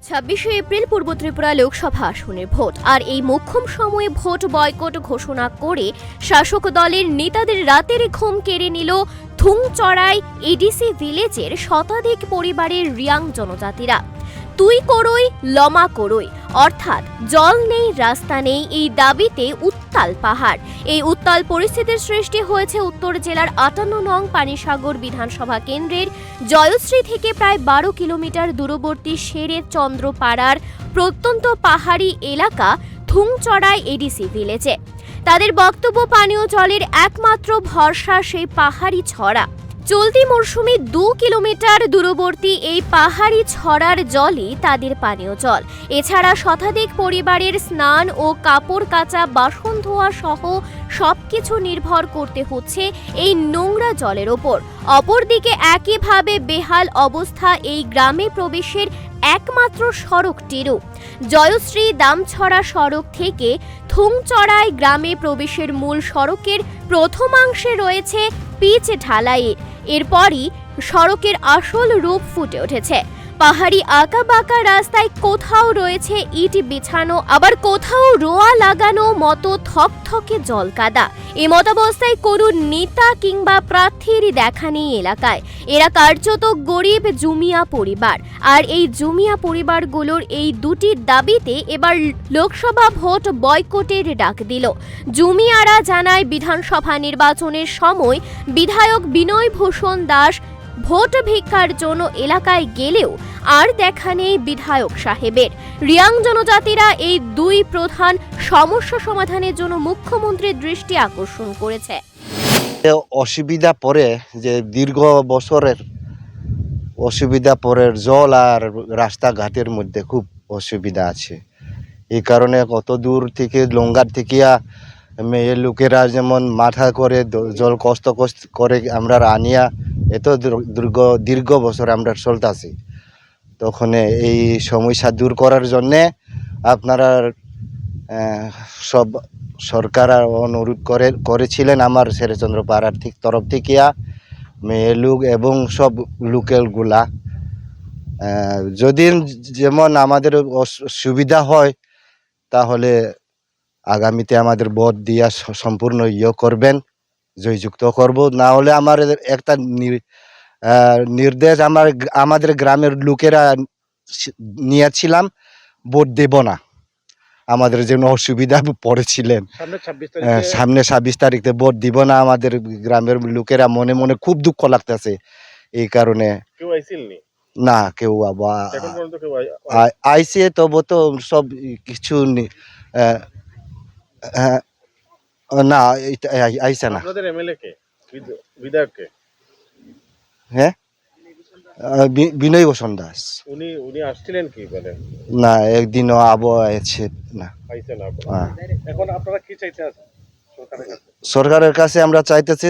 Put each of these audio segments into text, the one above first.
26শে April পূর্ব ত্রিপুরা লোকসভা আসনের vote, আর এই মোক্ষম সময়ে ভোট বয়কট ঘোষণা করে শাসক দলের নেতাদের রাতের ঘুম কেড়ে নিল থুংচড়াই এডিসি ভিলেজের শতাধিক পরিবারের রিয়াং জনজাতিরা। তুই করই লমা করই, অর্থাৎ জল নেই রাস্তা নেই, এই দাবিতে উত্তাল পাহাড়। এই উত্তাল পরিস্থিতির সৃষ্টি হয়েছে উত্তর জেলার 58 নং পানিসাগর বিধানসভা কেন্দ্রের জয়শ্রী থেকে প্রায় 12 কিলোমিটার দূরবর্তী শেরে চন্দ্রপাড়ার প্রত্যন্ত পাহাড়ি এলাকা থুংচড়াই এডিসি ভিলেজে। তাদের বক্তব্য, পানীয় জলের একমাত্র ভরসা সেই পাহাড়ি ছড়া। চলতি মরশুমে 2 কিলোমিটার দূরবর্তী এই পাহাড়ি ছড়ার জলই তাদের পানীয় জল। এছাড়া শতাধিক পরিবারের স্নান ও কাপড় কাচা, বাসন ধোয়া সহ সবকিছু নির্ভর করতে হচ্ছে এই নোংরা জলের ওপর। অপরদিকে একইভাবে বেহাল অবস্থা এই গ্রামে প্রবেশের একমাত্র সড়কটিরও। জয়শ্রী দামছড়া সড়ক থেকে থুংচড়াই গ্রামে প্রবেশের মূল সড়কের প্রথমাংশে রয়েছে পিচ ঢালাই। এরপরই সড়কের আসল রূপ ফুটে উঠেছে। পাহাড়ি আঁকা বাঁকা রাস্তায় কোথাও রয়েছে ইট বিছানো, আবার কোথাও রোয়া লাগানো মতো থকথকে জল কাদা। এমতাবস্থায় কোনো নেতা কিংবা প্রার্থীর দেখা নেই এলাকায়। এরা কার্যত গরিব জুমিয়া পরিবার, আর এই জুমিয়া পরিবারগুলোর এই দুটি দাবিতে এবার লোকসভা ভোট বয়কটের ডাক দিল। জুমিয়ারা জানায়, বিধানসভা নির্বাচনের সময় বিধায়ক বিনয় ভূষণ দাস ভোট ভিক্ষার জন্য এলাকায় গেলেও আর দেখা নেই বিধায়ক সাহেবের। রিয়াং জনজাতিরা এই দুই প্রধান সমস্যা সমাধানের জন্য মুখ্যমন্ত্রীর দৃষ্টি আকর্ষণ করেছে। অসুবিধা পরে যে দীর্ঘ বছরের অসুবিধা পরে জল আর রাস্তাঘাটের মধ্যে খুব অসুবিধা আছে। এই কারণে কত দূর থেকে লঙ্গার থেকে মেয়ে লোকেরা যেমন মাথা করে জল কষ্ট করে আমরা আনিয়া এত দীর্ঘ বছর আমরা চলতেছি। তখন এই সমস্যা দূর করার জন্যে আপনারা সব সরকার অনুরোধ করেছিলেন আমার শেরেচন্দ্র পাড়ার তরফ থেকে মেয়ে লোক এবং সব লোকেলগুলা যদি যেমন আমাদের সুবিধা হয় তাহলে আগামীতে আমাদের ভোট দিয়া সম্পূর্ণ করবেন, জয়যুক্ত করব। না হলে আমার একটা নির্দেশ আমাদের গ্রামের লোকেরা নিয়েছিলাম, ভোট দেব না। আমাদের জন্য অসুবিধা পড়েছিলেন, সামনে 26 তারিখে ভোট দিব না। আমাদের গ্রামের লোকেরা মনে মনে খুব দুঃখ লাগতেছে। এই কারণে না কেউ আইসে, তবু তো সব কিছু না আইসে না। হ্যাঁ, বিনয় ভূষণ দাস উনি আসছিলেন কি বলেন? না, একদিনও আছে না। এখন আপনারা কি চাইতে আছেন সরকারের কাছে? আমরা চাইতেছি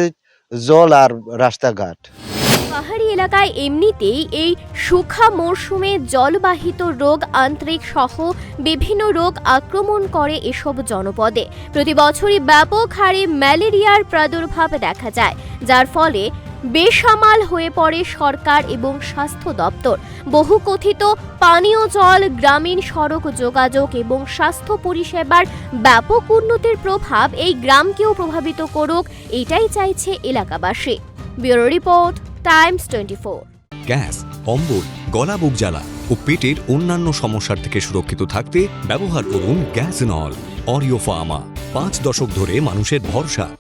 জল আর রাস্তাঘাট। পাহাড়ি এলাকায় এমনিতেই এই শুখা মরশুমে জলবাহিত রোগ, আন্ত্রিক সহ বিভিন্ন রোগ আক্রমণ করে এসব জনপদে। প্রতি বছরই ব্যাপক হারে ম্যালেরিয়ার প্রাদুর্ভাব দেখা যায়, যার ফলে বেসামাল হয়ে পড়ে সরকার এবং স্বাস্থ্য দপ্তর। বহু কথিত পানীয় জল, গ্রামীণ সড়ক যোগাযোগ এবং স্বাস্থ্য পরিষেবার ব্যাপক উন্নতির প্রভাব এই গ্রামকেও প্রভাবিত করুক, এটাই চাইছে এলাকাবাসী। Bureau report, Times 24। গ্যাস, অম্বল, গলা বুক জ্বালা ও পেটের অন্যান্য সমস্যার থেকে সুরক্ষিত থাকতে ব্যবহার করুন গ্যাসনল। অরিও ফার্মা, 5 দশক ধরে মানুষের ভরসা।